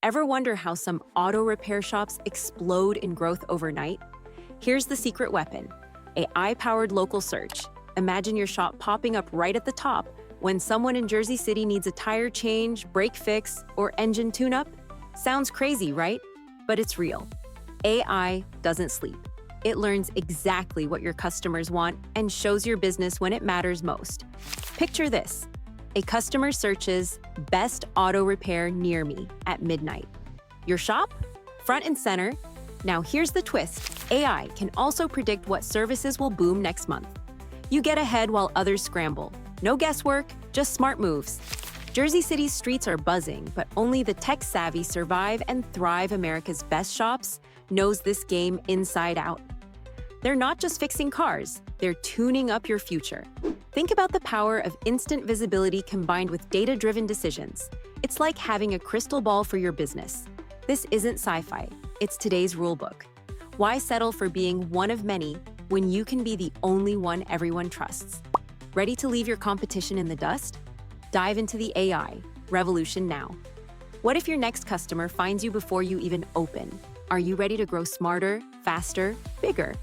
Ever wonder how some auto repair shops explode in growth overnight? Here's the secret weapon: AI-powered local search. Imagine your shop popping up right at the top when someone in Jersey City needs a tire change, brake fix, or engine tune-up. Sounds crazy, right? But it's real. AI doesn't sleep. It learns exactly what your customers want and shows your business when it matters most. Picture this. A customer searches "best auto repair near me" at midnight. Your shop? Front and center. Now here's the twist. AI can also predict what services will boom next month. You get ahead while others scramble. No guesswork, just smart moves. Jersey City's streets are buzzing, but only the tech-savvy survive and thrive. America's best shops knows this game inside out. They're not just fixing cars, they're tuning up your future. Think about the power of instant visibility combined with data-driven decisions. It's like having a crystal ball for your business. This isn't sci-fi, it's today's rulebook. Why settle for being one of many when you can be the only one everyone trusts? Ready to leave your competition in the dust? Dive into the AI revolution now. What if your next customer finds you before you even open? Are you ready to grow smarter, faster, bigger?